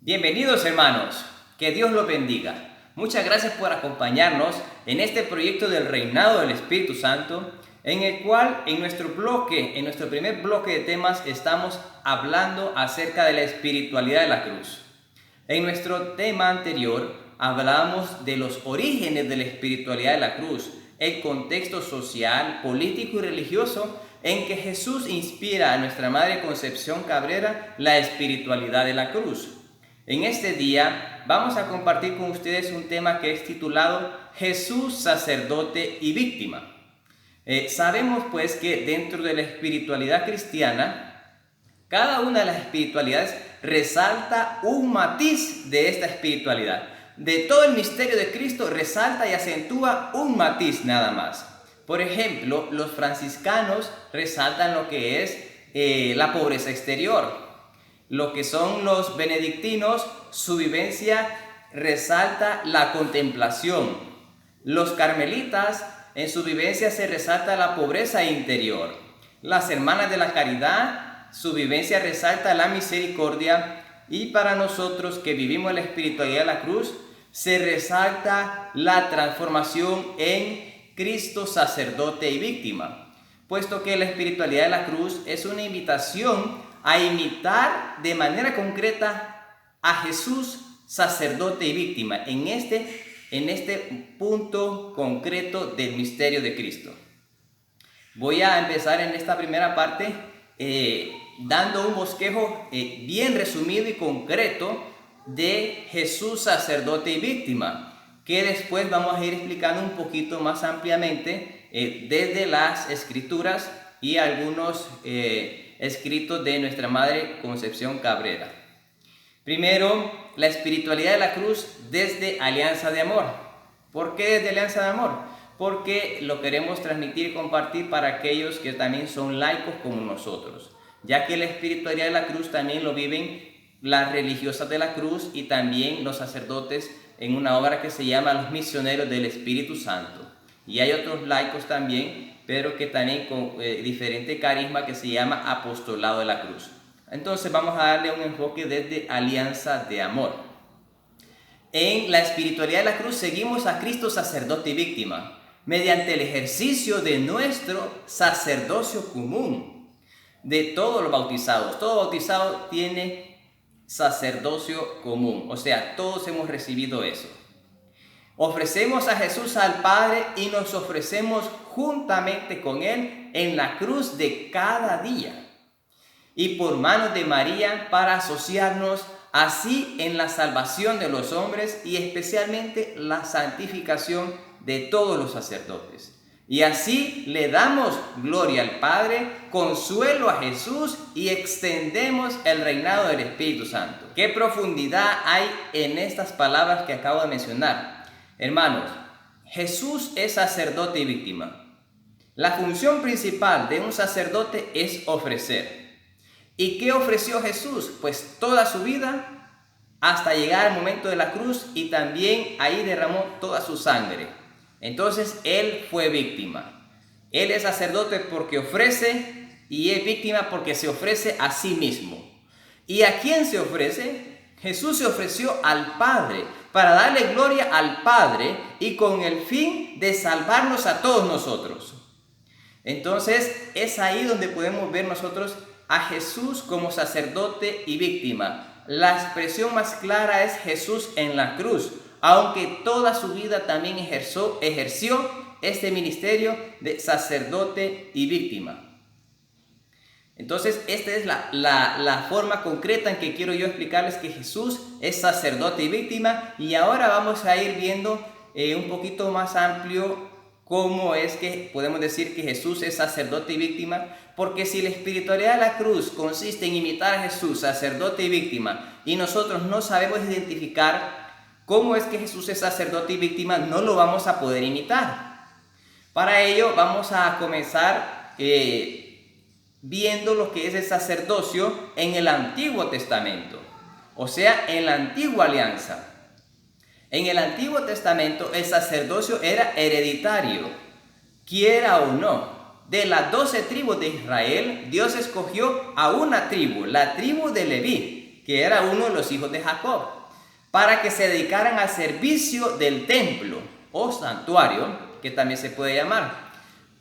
Bienvenidos hermanos, que Dios los bendiga. Muchas gracias por acompañarnos en este proyecto del Reinado del Espíritu Santo, en el cual en nuestro primer bloque de temas estamos hablando acerca de la espiritualidad de la cruz. En nuestro tema anterior hablamos de los orígenes de la espiritualidad de la cruz, el contexto social, político y religioso en que Jesús inspira a nuestra Madre Concepción Cabrera la espiritualidad de la cruz. En este día vamos a compartir con ustedes un tema que es titulado Jesús, sacerdote y víctima. Sabemos pues que dentro de la espiritualidad cristiana, cada una de las espiritualidades resalta un matiz de esta espiritualidad. De todo el misterio de Cristo resalta y acentúa un matiz nada más. Por ejemplo, los franciscanos resaltan lo que es la pobreza exterior. Lo que son los benedictinos, su vivencia resalta la contemplación. Los carmelitas, en su vivencia se resalta la pobreza interior. Las hermanas de la caridad, su vivencia resalta la misericordia. Y para nosotros que vivimos la espiritualidad de la cruz, se resalta la transformación en Cristo, sacerdote y víctima. Puesto que la espiritualidad de la cruz es una invitación a imitar de manera concreta a Jesús, sacerdote y víctima, en este punto concreto del misterio de Cristo. Voy a empezar en esta primera parte dando un bosquejo bien resumido y concreto de Jesús, sacerdote y víctima, que después vamos a ir explicando un poquito más ampliamente desde las Escrituras y algunos escritos de nuestra Madre Concepción Cabrera. Primero, la espiritualidad de la cruz desde Alianza de Amor. ¿Por qué desde Alianza de Amor? Porque lo queremos transmitir y compartir para aquellos que también son laicos como nosotros, ya que la espiritualidad de la cruz también lo viven las religiosas de la cruz y también los sacerdotes en una obra que se llama Los Misioneros del Espíritu Santo. Y hay otros laicos también, pero que también con diferente carisma, que se llama Apostolado de la Cruz. Entonces vamos a darle un enfoque desde Alianza de Amor. En la espiritualidad de la cruz seguimos a Cristo, sacerdote y víctima, mediante el ejercicio de nuestro sacerdocio común de todos los bautizados. Todo bautizado tiene sacerdocio común, o sea, todos hemos recibido eso. Ofrecemos a Jesús al Padre y nos ofrecemos juntamente con Él en la cruz de cada día y por manos de María para asociarnos así en la salvación de los hombres y especialmente la santificación de todos los sacerdotes. Y así le damos gloria al Padre, consuelo a Jesús y extendemos el reinado del Espíritu Santo. ¿Qué profundidad hay en estas palabras que acabo de mencionar? Hermanos, Jesús es sacerdote y víctima. La función principal de un sacerdote es ofrecer. ¿Y qué ofreció Jesús? Pues toda su vida hasta llegar al momento de la cruz, y también ahí derramó toda su sangre. Entonces Él fue víctima. Él es sacerdote porque ofrece y es víctima porque se ofrece a sí mismo. ¿Y a quién se ofrece? Jesús se ofreció al Padre para darle gloria al Padre y con el fin de salvarnos a todos nosotros. Entonces es ahí donde podemos ver nosotros a Jesús como sacerdote y víctima. La expresión más clara es Jesús en la cruz, aunque toda su vida también ejerció este ministerio de sacerdote y víctima. Entonces esta es la forma concreta en que quiero yo explicarles que Jesús es sacerdote y víctima. Y ahora vamos a ir viendo un poquito más amplio cómo es que podemos decir que Jesús es sacerdote y víctima. Porque si la espiritualidad de la cruz consiste en imitar a Jesús, sacerdote y víctima, y nosotros no sabemos identificar cómo es que Jesús es sacerdote y víctima, no lo vamos a poder imitar. Para ello vamos a comenzar viendo lo que es el sacerdocio en el Antiguo Testamento, o sea, en la Antigua Alianza. En el Antiguo Testamento el sacerdocio era hereditario, quiera o no. De las 12 tribus de Israel, Dios escogió a una tribu, la tribu de Leví, que era uno de los hijos de Jacob, para que se dedicaran al servicio del templo o santuario, que también se puede llamar.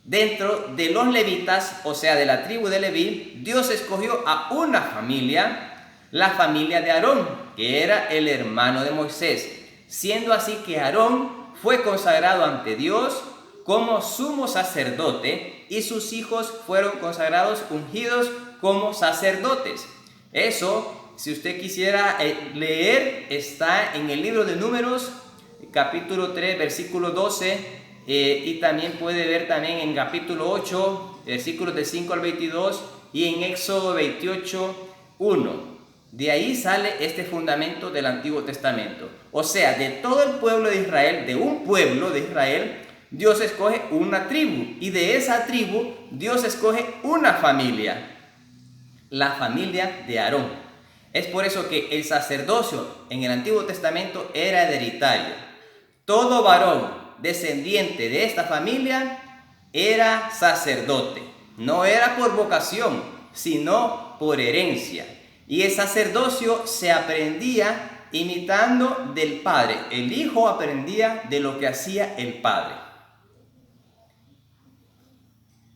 Dentro de los levitas, o sea, de la tribu de Leví, Dios escogió a una familia, la familia de Aarón, que era el hermano de Moisés, siendo así que Aarón fue consagrado ante Dios como sumo sacerdote y sus hijos fueron consagrados, ungidos como sacerdotes. Eso, si usted quisiera leer, está en el libro de Números, capítulo 3, versículo 12, y también puede ver también en capítulo 8, versículos de 5 al 22, y en Éxodo 28, 1. De ahí sale este fundamento del Antiguo Testamento. O sea, de todo el pueblo de Israel, de un pueblo de Israel, Dios escoge una tribu. Y de esa tribu, Dios escoge una familia. La familia de Aarón. Es por eso que el sacerdocio en el Antiguo Testamento era hereditario. Todo varón descendiente de esta familia era sacerdote. No era por vocación, sino por herencia. Y el sacerdocio se aprendía imitando del padre. El hijo aprendía de lo que hacía el padre.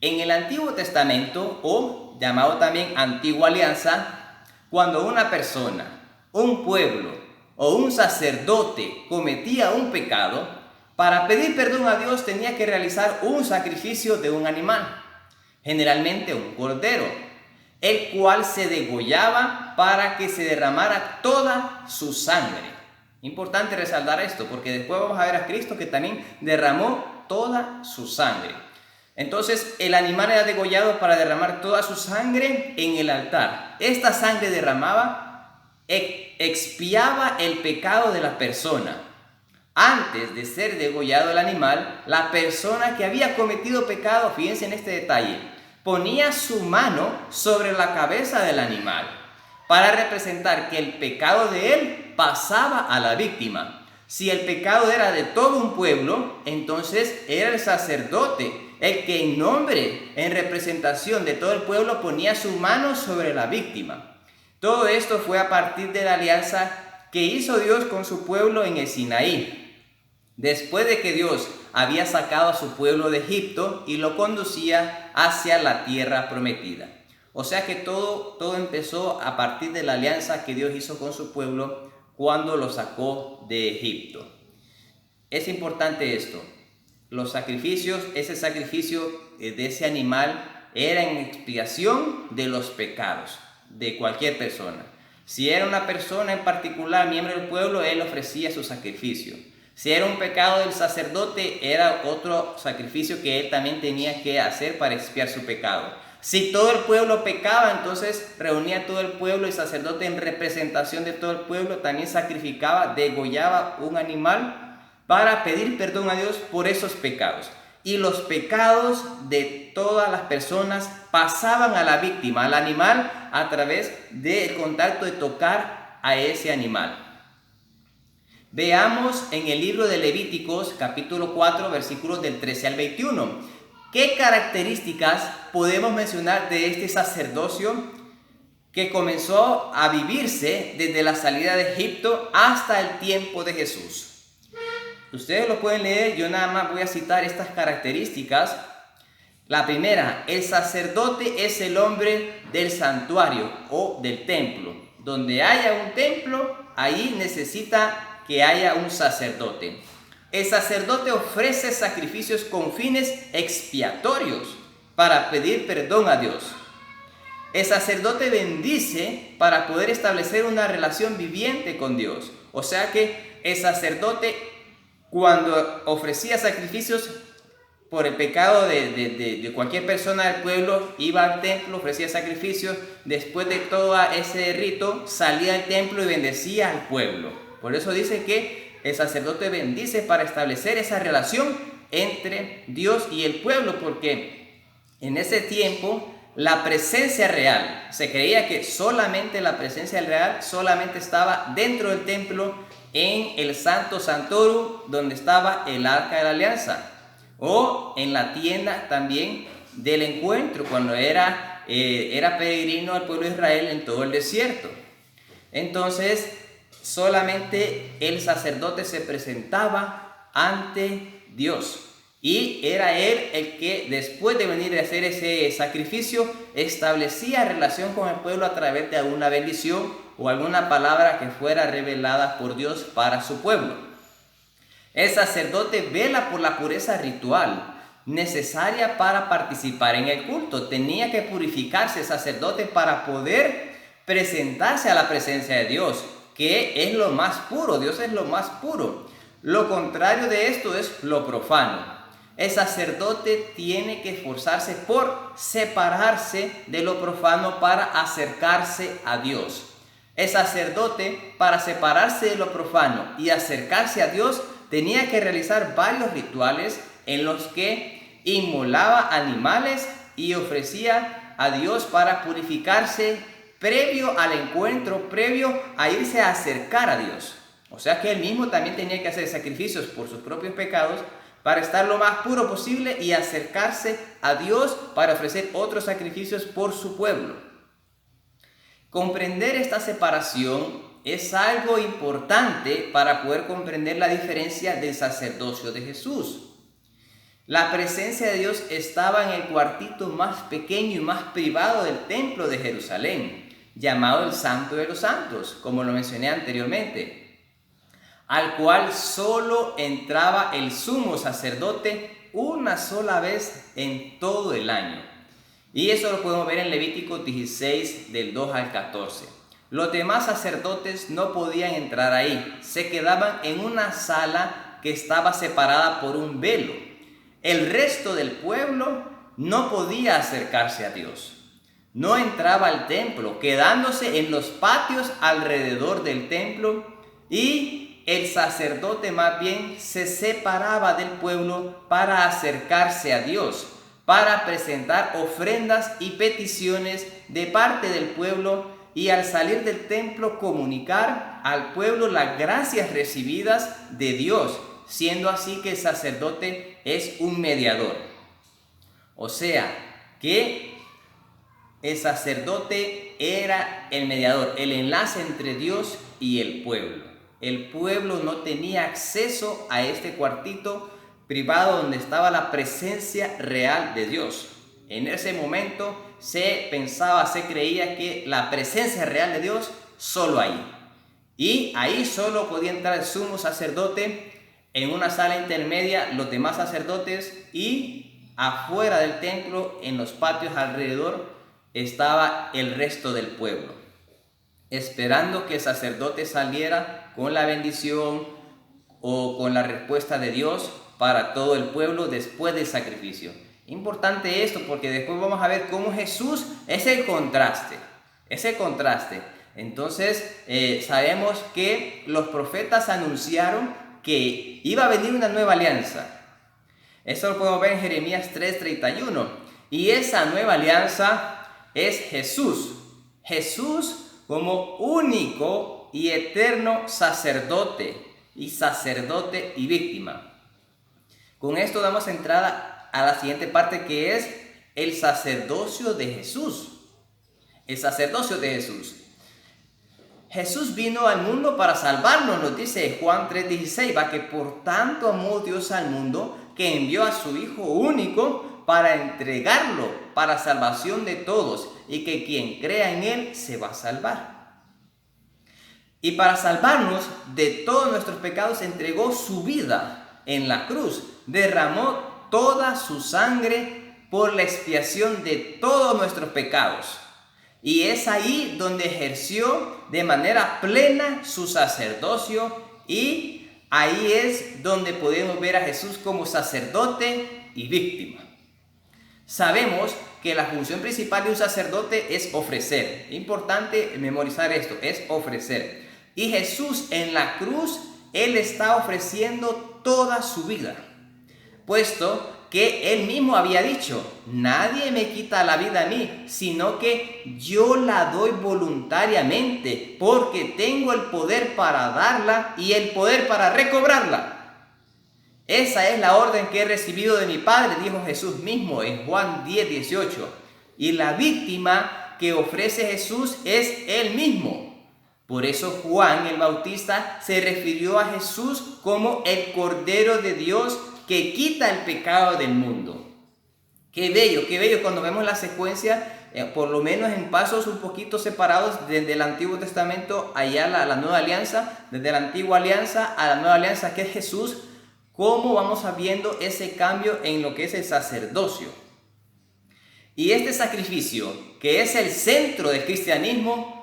En el Antiguo Testamento, o llamado también Antigua Alianza, cuando una persona, un pueblo o un sacerdote cometía un pecado, para pedir perdón a Dios tenía que realizar un sacrificio de un animal, generalmente un cordero, el cual se degollaba para que se derramara toda su sangre. Importante resaltar esto, porque después vamos a ver a Cristo que también derramó toda su sangre. Entonces el animal era degollado para derramar toda su sangre en el altar. Esta sangre derramaba, expiaba el pecado de la persona. Antes de ser degollado el animal, la persona que había cometido pecado, fíjense en este detalle, ponía su mano sobre la cabeza del animal para representar que el pecado de él pasaba a la víctima. Si el pecado era de todo un pueblo, entonces era el sacerdote el que en nombre, en representación de todo el pueblo, ponía su mano sobre la víctima. Todo esto fue a partir de la alianza que hizo Dios con su pueblo en el Sinaí. Después de que Dios había sacado a su pueblo de Egipto y lo conducía hacia la tierra prometida. O sea que todo empezó a partir de la alianza que Dios hizo con su pueblo cuando lo sacó de Egipto. Es importante esto. Los sacrificios, ese sacrificio de ese animal era en expiación de los pecados de cualquier persona. Si era una persona en particular, miembro del pueblo, él ofrecía su sacrificio. Si era un pecado del sacerdote, era otro sacrificio que él también tenía que hacer para expiar su pecado. Si todo el pueblo pecaba, entonces reunía a todo el pueblo y el sacerdote en representación de todo el pueblo también sacrificaba, degollaba un animal para pedir perdón a Dios por esos pecados. Y los pecados de todas las personas pasaban a la víctima, al animal, a través del contacto de tocar a ese animal. Veamos en el libro de Levíticos, capítulo 4, versículos del 13 al 21. ¿Qué características podemos mencionar de este sacerdocio que comenzó a vivirse desde la salida de Egipto hasta el tiempo de Jesús? Ustedes lo pueden leer, yo nada más voy a citar estas características. La primera, el sacerdote es el hombre del santuario o del templo. Donde haya un templo, ahí necesita que haya un sacerdote. El sacerdote ofrece sacrificios con fines expiatorios para pedir perdón a Dios. El sacerdote bendice para poder establecer una relación viviente con Dios. O sea que el sacerdote, cuando ofrecía sacrificios por el pecado de cualquier persona del pueblo, iba al templo, ofrecía sacrificios. Después de todo ese rito, salía del templo y bendecía al pueblo. Por eso dice que el sacerdote bendice para establecer esa relación entre Dios y el pueblo, porque en ese tiempo la presencia real, se creía que solamente la presencia real solamente estaba dentro del templo, en el Santo Santorum, donde estaba el Arca de la Alianza, o en la tienda también del encuentro, cuando era peregrino al pueblo de Israel en todo el desierto. Entonces, solamente el sacerdote se presentaba ante Dios. Y era él el que, después de venir a hacer ese sacrificio, establecía relación con el pueblo a través de alguna bendición o alguna palabra que fuera revelada por Dios para su pueblo. El sacerdote vela por la pureza ritual necesaria para participar en el culto. Tenía que purificarse el sacerdote para poder presentarse a la presencia de Dios, que es lo más puro. Dios es lo más puro. Lo contrario de esto es lo profano. El sacerdote tiene que esforzarse por separarse de lo profano para acercarse a Dios. El sacerdote, para separarse de lo profano y acercarse a Dios, tenía que realizar varios rituales en los que inmolaba animales y ofrecía a Dios para purificarse previo al encuentro, previo a irse a acercar a Dios. O sea que él mismo también tenía que hacer sacrificios por sus propios pecados para estar lo más puro posible y acercarse a Dios para ofrecer otros sacrificios por su pueblo. Comprender esta separación es algo importante para poder comprender la diferencia del sacerdocio de Jesús. La presencia de Dios estaba en el cuartito más pequeño y más privado del templo de Jerusalén, llamado el Santo de los Santos, como lo mencioné anteriormente, al cual solo entraba el sumo sacerdote una sola vez en todo el año. Y eso lo podemos ver en Levítico 16, del 2 al 14. Los demás sacerdotes no podían entrar ahí, se quedaban en una sala que estaba separada por un velo. El resto del pueblo no podía acercarse a Dios. No entraba al templo, quedándose en los patios alrededor del templo, y el sacerdote más bien se separaba del pueblo para acercarse a Dios, para presentar ofrendas y peticiones de parte del pueblo, y al salir del templo comunicar al pueblo las gracias recibidas de Dios, siendo así que el sacerdote es un mediador. O sea, que el sacerdote era el mediador, el enlace entre Dios y el pueblo. El pueblo no tenía acceso a este cuartito privado donde estaba la presencia real de Dios. En ese momento se pensaba, se creía que la presencia real de Dios solo ahí. Y ahí solo podía entrar el sumo sacerdote, en una sala intermedia los demás sacerdotes, y afuera del templo, en los patios alrededor, estaba el resto del pueblo, esperando que el sacerdote saliera con la bendición o con la respuesta de Dios para todo el pueblo después del sacrificio. Importante esto porque después vamos a ver cómo Jesús es el contraste. Entonces sabemos que los profetas anunciaron que iba a venir una nueva alianza. Esto lo podemos ver en Jeremías 3:31. Y esa nueva alianza es Jesús. Jesús como único y eterno sacerdote y víctima. Con esto damos entrada a la siguiente parte, que es el sacerdocio de Jesús. El sacerdocio de Jesús. Jesús vino al mundo para salvarnos, nos dice Juan 3:16, que por tanto amó Dios al mundo que envió a su Hijo único para entregarlo para salvación de todos, y que quien crea en Él se va a salvar. Y para salvarnos de todos nuestros pecados entregó su vida en la cruz, derramó toda su sangre por la expiación de todos nuestros pecados. Y es ahí donde ejerció de manera plena su sacerdocio, y ahí es donde podemos ver a Jesús como sacerdote y víctima. Sabemos que la función principal de un sacerdote es ofrecer. Importante memorizar esto, es ofrecer. Y Jesús en la cruz, Él está ofreciendo toda su vida, puesto que Él mismo había dicho: nadie me quita la vida a mí, sino que yo la doy voluntariamente, porque tengo el poder para darla y el poder para recobrarla. Esa es la orden que he recibido de mi Padre, dijo Jesús mismo en Juan 10:18. Y la víctima que ofrece Jesús es Él mismo. Por eso Juan el Bautista se refirió a Jesús como el Cordero de Dios que quita el pecado del mundo. Qué bello cuando vemos la secuencia, por lo menos en pasos un poquito separados desde el Antiguo Testamento allá a la Nueva Alianza, desde la Antigua Alianza a la Nueva Alianza que es Jesús, cómo vamos viendo ese cambio en lo que es el sacerdocio. Y este sacrificio, que es el centro del cristianismo,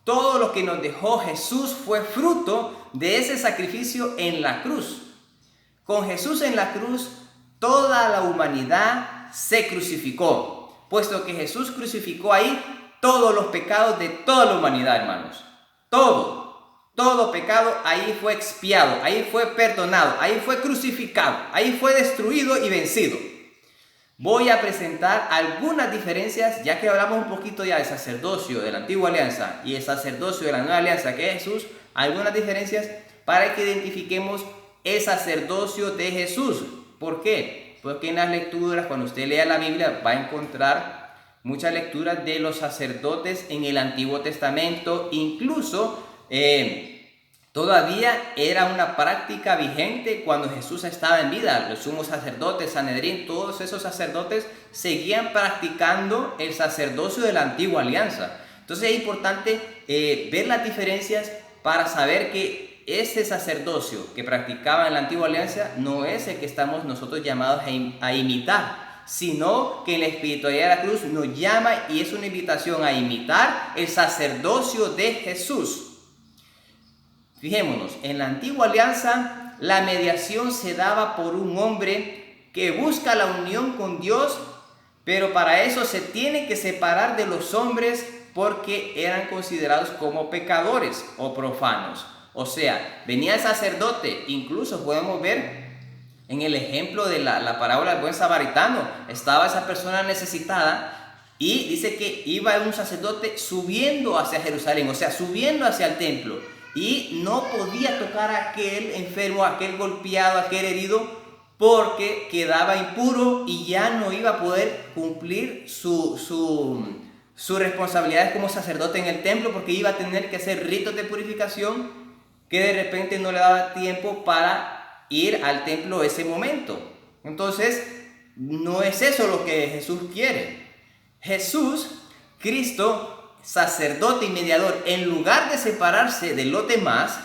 todo lo que nos dejó Jesús fue fruto de ese sacrificio en la cruz. Con Jesús en la cruz, toda la humanidad se crucificó, puesto que Jesús crucificó ahí todos los pecados de toda la humanidad, hermanos. Todo pecado ahí fue expiado, ahí fue perdonado, ahí fue crucificado, ahí fue destruido y vencido. Voy a presentar algunas diferencias, ya que hablamos un poquito ya del sacerdocio de la Antigua Alianza y el sacerdocio de la Nueva Alianza, que es Jesús, algunas diferencias para que identifiquemos el sacerdocio de Jesús. ¿Por qué? Porque en las lecturas, cuando usted lea la Biblia, va a encontrar muchas lecturas de los sacerdotes en el Antiguo Testamento. Incluso todavía era una práctica vigente cuando Jesús estaba en vida. Los sumos sacerdotes, Sanedrín, todos esos sacerdotes seguían practicando el sacerdocio de la Antigua Alianza. Entonces es importante ver las diferencias para saber que ese sacerdocio que practicaba en la Antigua Alianza no es el que estamos nosotros llamados a imitar, sino que en la espiritualidad de la cruz nos llama y es una invitación a imitar el sacerdocio de Jesús. Fijémonos, en la Antigua Alianza la mediación se daba por un hombre que busca la unión con Dios, pero para eso se tiene que separar de los hombres porque eran considerados como pecadores o profanos. O sea, venía el sacerdote, incluso podemos ver en el ejemplo de la parábola del buen samaritano, estaba esa persona necesitada y dice que iba un sacerdote subiendo hacia Jerusalén, o sea, subiendo hacia el templo, y no podía tocar a aquel enfermo, a aquel golpeado, a aquel herido, porque quedaba impuro y ya no iba a poder cumplir sus responsabilidades como sacerdote en el templo, porque iba a tener que hacer ritos de purificación que de repente no le daba tiempo para ir al templo ese momento. Entonces, no es eso lo que Jesús quiere. Jesús, Cristo, sacerdote y mediador, en lugar de separarse de los demás,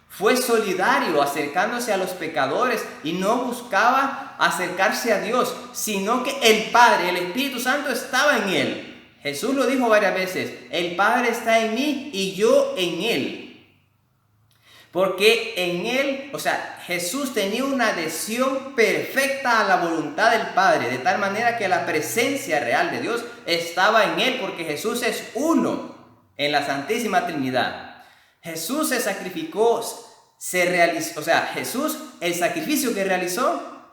fue solidario acercándose a los pecadores y no buscaba acercarse a Dios, sino que el Padre, el Espíritu Santo estaba en él. Jesús lo dijo varias veces, el Padre está en mí y yo en él. Porque en él, o sea, Jesús tenía una adhesión perfecta a la voluntad del Padre, de tal manera que la presencia real de Dios estaba en él, porque Jesús es uno en la Santísima Trinidad. Jesús se sacrificó, se realizó, o sea, Jesús, el sacrificio que realizó,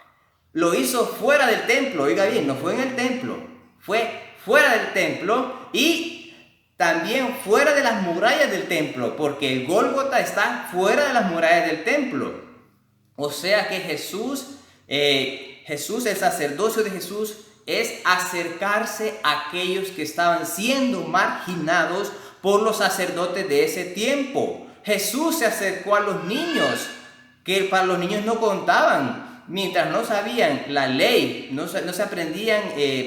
lo hizo fuera del templo. Oiga bien, no fue en el templo, fue fuera del templo y también fuera de las murallas del templo, porque el Gólgota está fuera de las murallas del templo. O sea que Jesús, el sacerdocio de Jesús es acercarse a aquellos que estaban siendo marginados por los sacerdotes de ese tiempo. Jesús se acercó a los niños, que para los niños no contaban. Mientras no sabían la ley, no se aprendían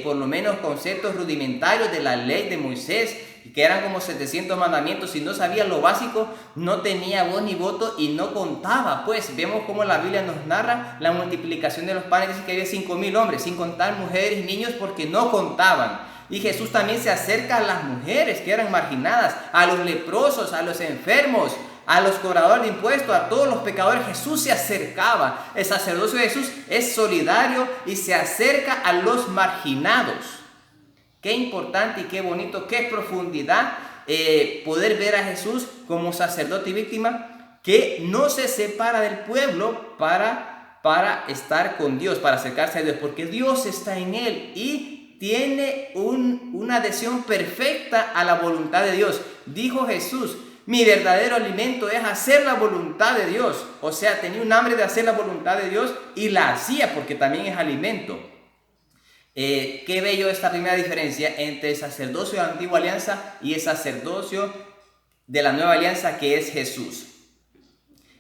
por lo menos conceptos rudimentarios de la ley de Moisés, que eran como 700 mandamientos, si no sabía lo básico, no tenía voz ni voto y no contaba. Pues vemos cómo la Biblia nos narra la multiplicación de los panes, dice que había 5,000 hombres, sin contar mujeres y niños porque no contaban. Y Jesús también se acerca a las mujeres que eran marginadas, a los leprosos, a los enfermos, a los cobradores de impuestos, a todos los pecadores. Jesús se acercaba. El sacerdocio de Jesús es solidario y se acerca a los marginados. Qué importante y qué bonito, qué profundidad poder ver a Jesús como sacerdote y víctima que no se separa del pueblo para estar con Dios, para acercarse a Dios, porque Dios está en él y tiene una adhesión perfecta a la voluntad de Dios. Dijo Jesús, mi verdadero alimento es hacer la voluntad de Dios. O sea, tenía un hambre de hacer la voluntad de Dios y la hacía porque también es alimento. Qué bello esta primera diferencia entre el sacerdocio de la Antigua Alianza y el sacerdocio de la nueva alianza, que es Jesús.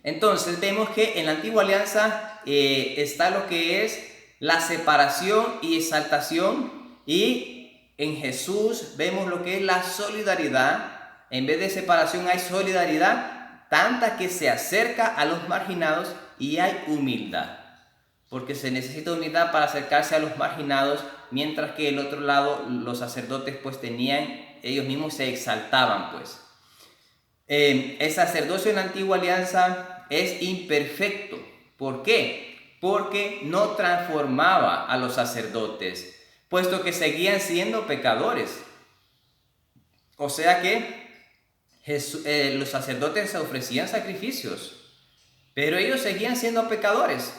Entonces vemos que en la antigua alianza está lo que es la separación y exaltación, y en Jesús vemos lo que es la solidaridad. En vez de separación hay solidaridad, tanta que se acerca a los marginados, y hay humildad, porque se necesita humildad para acercarse a los marginados, mientras que el otro lado los sacerdotes pues ellos mismos se exaltaban pues. El sacerdocio en la antigua alianza es imperfecto. ¿Por qué? Porque no transformaba a los sacerdotes, puesto que seguían siendo pecadores. O sea que los sacerdotes ofrecían sacrificios, pero ellos seguían siendo pecadores.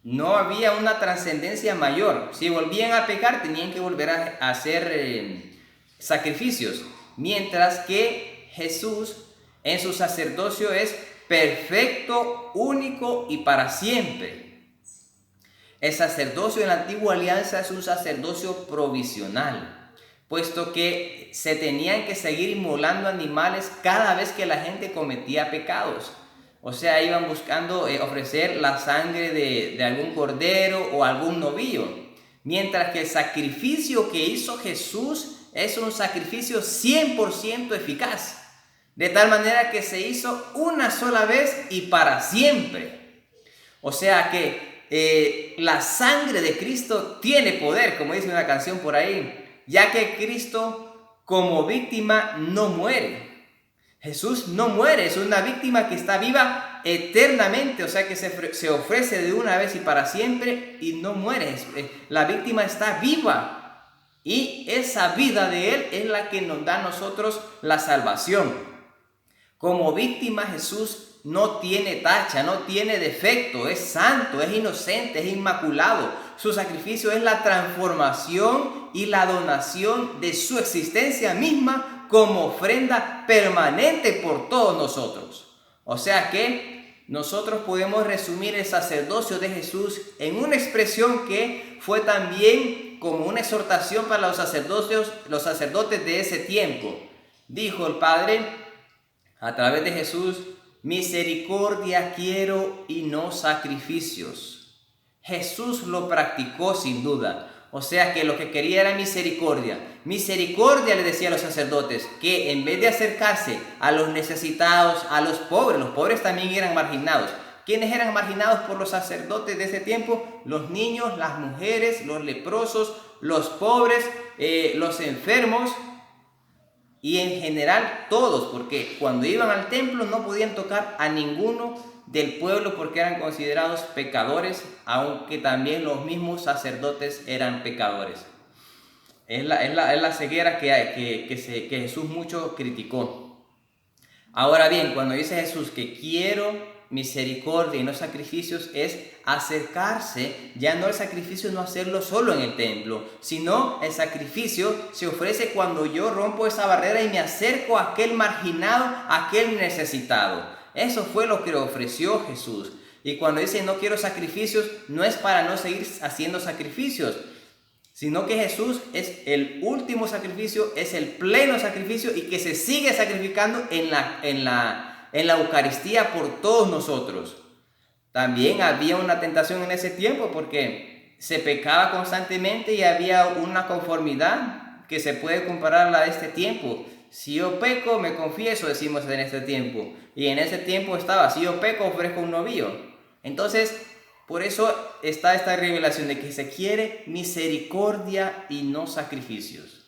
No había una trascendencia mayor. Si volvían a pecar, tenían que volver a hacer sacrificios, mientras que Jesús en su sacerdocio es perfecto, único y para siempre. El sacerdocio en la antigua alianza es un sacerdocio provisional, puesto que se tenían que seguir inmolando animales cada vez que la gente cometía pecados. O sea, iban buscando ofrecer la sangre de algún cordero o algún novillo, mientras que el sacrificio que hizo Jesús es un sacrificio 100% eficaz, de tal manera que se hizo una sola vez y para siempre. O sea que la sangre de Cristo tiene poder, como dice una canción por ahí, ya que Cristo como víctima no muere. Jesús no muere, es una víctima que está viva eternamente, o sea que se ofrece de una vez y para siempre y no muere. La víctima está viva y esa vida de Él es la que nos da a nosotros la salvación. Como víctima, Jesús no tiene tacha, no tiene defecto, es santo, es inocente, es inmaculado. Su sacrificio es la transformación y la donación de su existencia misma como ofrenda permanente por todos nosotros. O sea que nosotros podemos resumir el sacerdocio de Jesús en una expresión que fue también como una exhortación para los sacerdotes de ese tiempo. Dijo el Padre a través de Jesús: misericordia quiero y no sacrificios. Jesús lo practicó sin duda. O sea que lo que quería era misericordia. Misericordia, le decía a los sacerdotes, que en vez de acercarse a los necesitados, a los pobres también eran marginados. ¿Quiénes eran marginados por los sacerdotes de ese tiempo? Los niños, las mujeres, los leprosos, los pobres, los enfermos y en general todos, porque cuando iban al templo no podían tocar a ninguno del pueblo porque eran considerados pecadores, aunque también los mismos sacerdotes eran pecadores. Es la ceguera que Jesús mucho criticó. Ahora bien, cuando dice Jesús que quiero misericordia y no sacrificios, es acercarse, ya no el sacrificio, no hacerlo solo en el templo, sino el sacrificio se ofrece cuando yo rompo esa barrera y me acerco a aquel marginado, a aquel necesitado. Eso fue lo que ofreció Jesús. Y cuando dice no quiero sacrificios, no es para no seguir haciendo sacrificios, sino que Jesús es el último sacrificio, es el pleno sacrificio y que se sigue sacrificando en la Eucaristía por todos nosotros. También había una tentación en ese tiempo porque se pecaba constantemente y había una conformidad que se puede comparar a la de este tiempo. Si yo peco, me confieso, decimos en este tiempo. Y en ese tiempo estaba, si yo peco, ofrezco un novillo. Entonces, por eso está esta revelación de que se quiere misericordia y no sacrificios.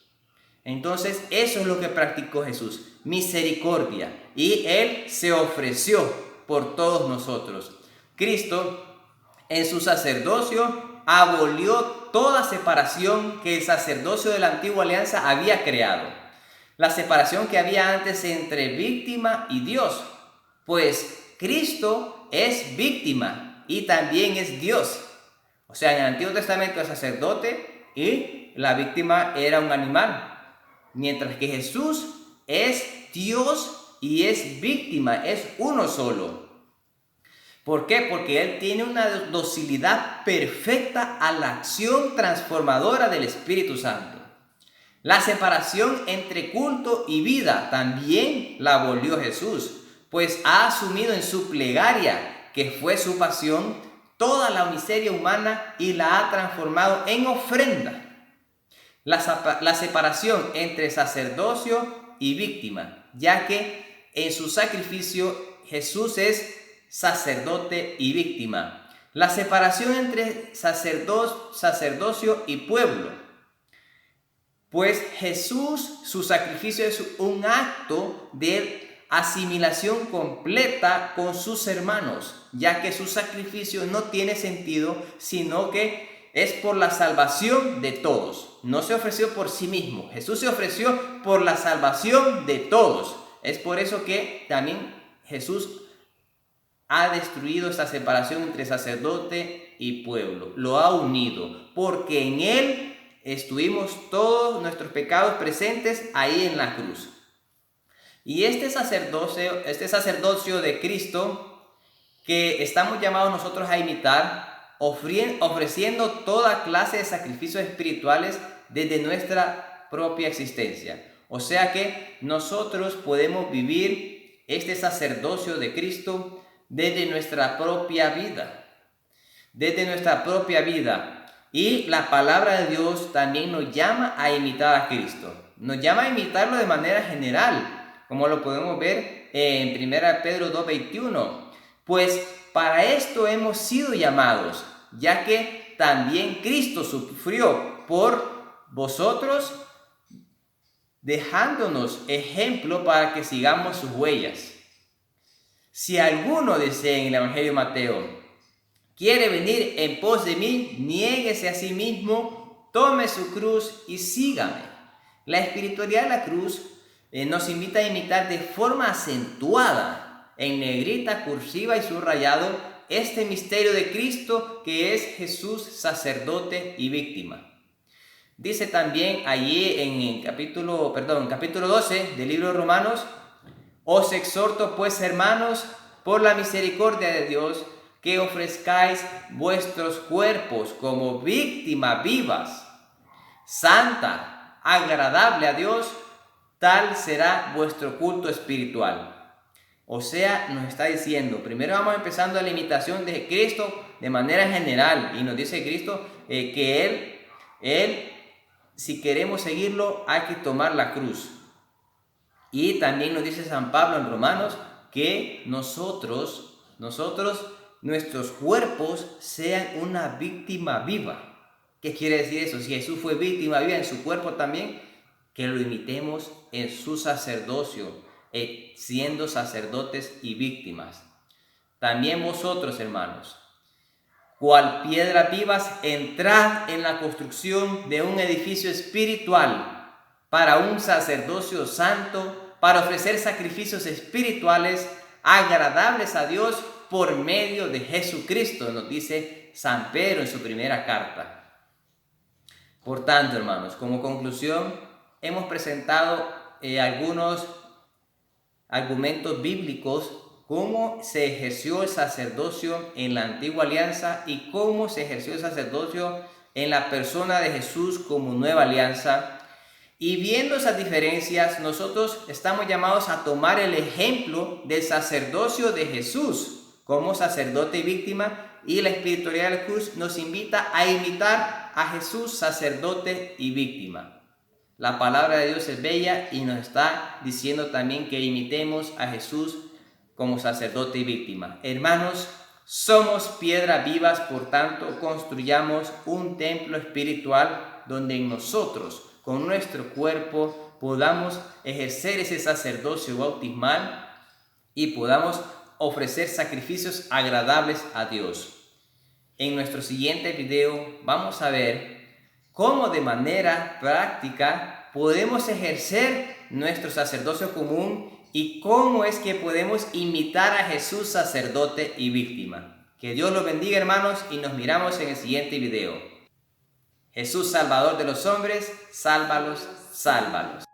Entonces, eso es lo que practicó Jesús, misericordia. Y Él se ofreció por todos nosotros. Cristo, en su sacerdocio, abolió toda separación que el sacerdocio de la antigua alianza había creado. La separación que había antes entre víctima y Dios. Pues Cristo es víctima y también es Dios. O sea, en el Antiguo Testamento el sacerdote y la víctima era un animal. Mientras que Jesús es Dios y es víctima, es uno solo. ¿Por qué? Porque Él tiene una docilidad perfecta a la acción transformadora del Espíritu Santo. La separación entre culto y vida también la abolió Jesús, pues ha asumido en su plegaria, que fue su pasión, toda la miseria humana y la ha transformado en ofrenda. La separación entre sacerdocio y víctima, ya que en su sacrificio Jesús es sacerdote y víctima. La separación entre sacerdocio y pueblo, pues Jesús, su sacrificio es un acto de asimilación completa con sus hermanos, ya que su sacrificio no tiene sentido, sino que es por la salvación de todos. No se ofreció por sí mismo, Jesús se ofreció por la salvación de todos. Es por eso que también Jesús ha destruido esta separación entre sacerdote y pueblo. Lo ha unido, porque en Él estuvimos todos nuestros pecados presentes ahí en la cruz. Y este sacerdocio de Cristo que estamos llamados nosotros a imitar, ofreciendo toda clase de sacrificios espirituales desde nuestra propia existencia. O sea que nosotros podemos vivir este sacerdocio de Cristo desde nuestra propia vida. Desde nuestra propia vida. Y la palabra de Dios también nos llama a imitar a Cristo. Nos llama a imitarlo de manera general, como lo podemos ver en 1 Pedro 2:21. Pues para esto hemos sido llamados, ya que también Cristo sufrió por vosotros, dejándonos ejemplo para que sigamos sus huellas. Si alguno, dice en el Evangelio de Mateo, quiere venir en pos de mí, niéguese a sí mismo, tome su cruz y sígame. La espiritualidad de la cruz nos invita a imitar de forma acentuada, en negrita, cursiva y subrayado, este misterio de Cristo que es Jesús, sacerdote y víctima. Dice también allí en capítulo 12 del libro de Romanos: os exhorto pues, hermanos, por la misericordia de Dios, que ofrezcáis vuestros cuerpos como víctimas vivas, santa, agradable a Dios, tal será vuestro culto espiritual. O sea, nos está diciendo, primero vamos empezando la imitación de Cristo de manera general, y nos dice Cristo que Él, si queremos seguirlo, hay que tomar la cruz. Y también nos dice San Pablo en Romanos que nuestros cuerpos sean una víctima viva. ¿Qué quiere decir eso? Si Jesús fue víctima viva en su cuerpo también, que lo imitemos en su sacerdocio, siendo sacerdotes y víctimas. También vosotros, hermanos, cual piedras vivas, entrad en la construcción de un edificio espiritual para un sacerdocio santo, para ofrecer sacrificios espirituales agradables a Dios por medio de Jesucristo, nos dice San Pedro en su primera carta. Por tanto, hermanos, como conclusión, hemos presentado algunos argumentos bíblicos, cómo se ejerció el sacerdocio en la antigua alianza y cómo se ejerció el sacerdocio en la persona de Jesús como nueva alianza. Y viendo esas diferencias, nosotros estamos llamados a tomar el ejemplo del sacerdocio de Jesús como sacerdote y víctima, y la espiritualidad de la cruz nos invita a imitar a Jesús, sacerdote y víctima. La palabra de Dios es bella y nos está diciendo también que imitemos a Jesús como sacerdote y víctima. Hermanos, somos piedras vivas, por tanto, construyamos un templo espiritual donde en nosotros, con nuestro cuerpo, podamos ejercer ese sacerdocio bautismal y podamos ofrecer sacrificios agradables a Dios. En nuestro siguiente video vamos a ver cómo de manera práctica podemos ejercer nuestro sacerdocio común y cómo es que podemos imitar a Jesús, sacerdote y víctima. Que Dios los bendiga, hermanos, y nos miramos en el siguiente video. Jesús, Salvador de los hombres, sálvalos, sálvalos.